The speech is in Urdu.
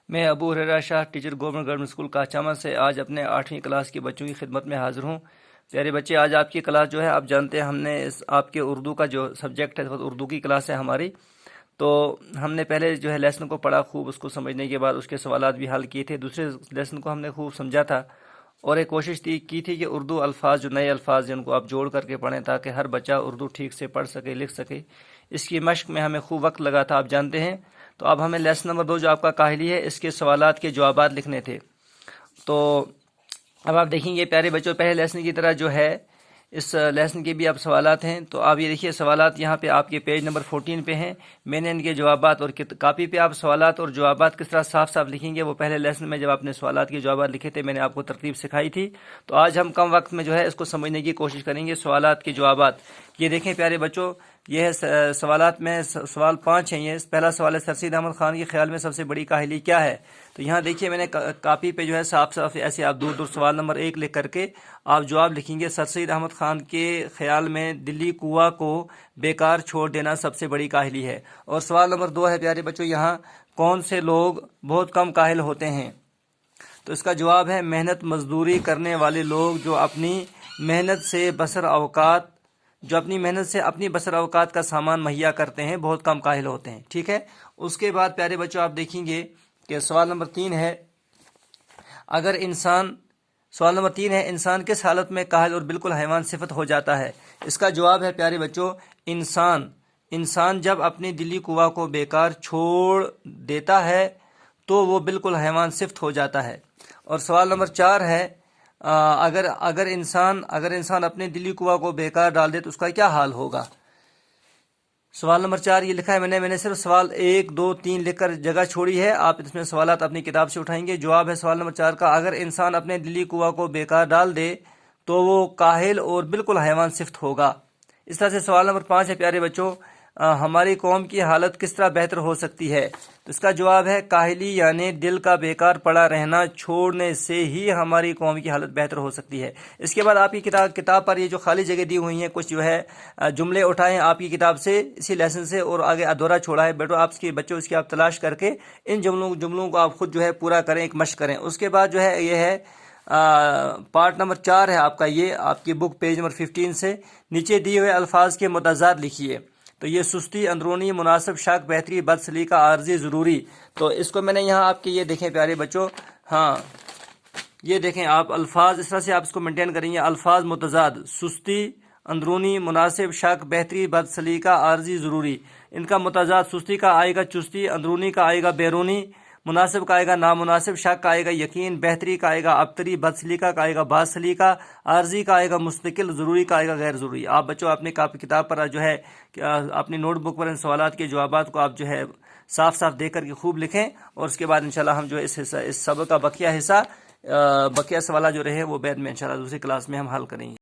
میں ابو ہریرہ شاہ ٹیچر گورنمنٹ اسکول کاچامہ سے آج اپنے 8ویں کلاس کے بچوں کی خدمت میں حاضر ہوں۔ پیارے بچے، آج آپ کی کلاس جو ہے، آپ جانتے ہیں ہم نے آپ کے اردو کا جو سبجیکٹ ہے، اردو کی کلاس ہے ہماری، تو ہم نے پہلے جو ہے لیسن کو پڑھا خوب، اس کو سمجھنے کے بعد اس کے سوالات بھی حل کیے تھے۔ دوسرے لیسن کو ہم نے خوب سمجھا تھا اور ایک کوشش کی تھی کہ اردو الفاظ، جو نئے الفاظ جن کو آپ جوڑ کر کے پڑھیں تاکہ ہر بچہ اردو ٹھیک سے پڑھ سکے، لکھ سکے۔ اس کی مشق میں ہمیں خوب وقت لگا تھا، آپ جانتے ہیں۔ تو اب ہمیں لیسن نمبر 2 جو آپ کا کاہلی ہے، اس کے سوالات کے جوابات لکھنے تھے۔ تو اب آپ دیکھیں گے پیارے بچوں، پہلے لیسن کی طرح جو ہے اس لیسن کے بھی اب سوالات ہیں۔ تو آپ یہ دیکھیے، سوالات یہاں پہ آپ کے پیج نمبر 14 پہ ہیں۔ میں نے ان کے جوابات اور کاپی پہ آپ سوالات اور جوابات کس طرح صاف صاف لکھیں گے، وہ پہلے لیسن میں جب آپ نے سوالات کے جوابات لکھے تھے میں نے آپ کو ترتیب سکھائی تھی۔ تو آج ہم کم وقت میں جو ہے اس کو سمجھنے کی کوشش کریں گے، سوالات کے جوابات۔ یہ دیکھیں پیارے بچوں، یہ ہے سوالات میں سوال 5 ہیں۔ یہ پہلا سوال ہے، سر سید احمد خان کے خیال میں سب سے بڑی کاہلی کیا ہے؟ تو یہاں دیکھیے میں نے کاپی پہ جو ہے صاف صاف ایسے آپ دور سوال نمبر 1 لکھ کر کے آپ جواب لکھیں گے۔ سر سید احمد خان کے خیال میں دلی کنواں کو بیکار چھوڑ دینا سب سے بڑی کاہلی ہے۔ اور سوال نمبر 2 ہے پیارے بچوں، یہاں کون سے لوگ بہت کم کاہل ہوتے ہیں؟ تو اس کا جواب ہے، محنت مزدوری کرنے والے لوگ جو اپنی محنت سے اپنی بسر اوقات کا سامان مہیا کرتے ہیں، بہت کم کاہل ہوتے ہیں۔ ٹھیک ہے، اس کے بعد پیارے بچوں آپ دیکھیں گے کہ سوال نمبر 3 ہے، سوال نمبر 3 ہے، انسان کس حالت میں کاہل اور بالکل حیوان صفت ہو جاتا ہے؟ اس کا جواب ہے پیارے بچوں، انسان جب اپنی دلی کنواں کو بیکار چھوڑ دیتا ہے تو وہ بالکل حیوان صفت ہو جاتا ہے۔ اور سوال نمبر 4 ہے، اگر انسان اپنے دلی کنواں کو بیکار ڈال دے تو اس کا کیا حال ہوگا؟ سوال نمبر 4 یہ لکھا ہے میں نے صرف سوال 1 2 3 لکھ کر جگہ چھوڑی ہے، آپ اس میں سوالات اپنی کتاب سے اٹھائیں گے۔ جواب ہے سوال نمبر 4 کا، اگر انسان اپنے دلی کنواں کو بیکار ڈال دے تو وہ کاہل اور بالکل حیوان صفت ہوگا۔ اس طرح سے سوال نمبر 5 ہے پیارے بچوں، ہماری قوم کی حالت کس طرح بہتر ہو سکتی ہے؟ تو اس کا جواب ہے، کاہلی یعنی دل کا بیکار پڑا رہنا چھوڑنے سے ہی ہماری قوم کی حالت بہتر ہو سکتی ہے۔ اس کے بعد آپ کی کتاب پر یہ جو خالی جگہ دی ہوئی ہیں، کچھ جو ہے جملے اٹھائیں آپ کی کتاب سے، اسی لیسن سے، اور آگے ادھورا چھوڑا ہے بچوں اس کی آپ تلاش کر کے ان جملوں کو آپ خود جو ہے پورا کریں، ایک مشق کریں۔ اس کے بعد جو ہے یہ ہے پارٹ نمبر 4 ہے آپ کا، یہ آپ کی بک پیج نمبر 15 سے نیچے دیے ہوئے الفاظ کے متضاد لکھیے۔ تو یہ سستی، اندرونی، مناسب، شک، بہتری، بد سلیقہ، عارضی، ضروری۔ تو اس کو میں نے یہاں آپ کے یہ دیکھیں پیارے بچوں، ہاں یہ دیکھیں آپ الفاظ اس طرح سے آپ اس کو مینٹین کریں گے، الفاظ متضاد، سستی، اندرونی، مناسب، شک، بہتری، بد سلیقہ، عارضی، ضروری۔ ان کا متضاد، سستی کا آئے گا چستی، اندرونی کا آئے گا بیرونی، مناسب کا آئے گا نامناسب، شک کا آئے گا یقین، بہتری کا آئے گا ابتری، بد سلیقہ کا آئے گا بد سلیقہ، عارضی کا آئے گا مستقل، ضروری کا آئے گا غیر ضروری۔ آپ بچوں اپنی کتاب پر جو ہے اپنی نوٹ بک پر ان سوالات کے جوابات کو آپ جو ہے صاف صاف دیکھ کر کے خوب لکھیں، اور اس کے بعد انشاءاللہ ہم جو اس سبق کا بقیہ سوالات جو رہے وہ بعد میں انشاءاللہ دوسری کلاس میں ہم حل کریں گے۔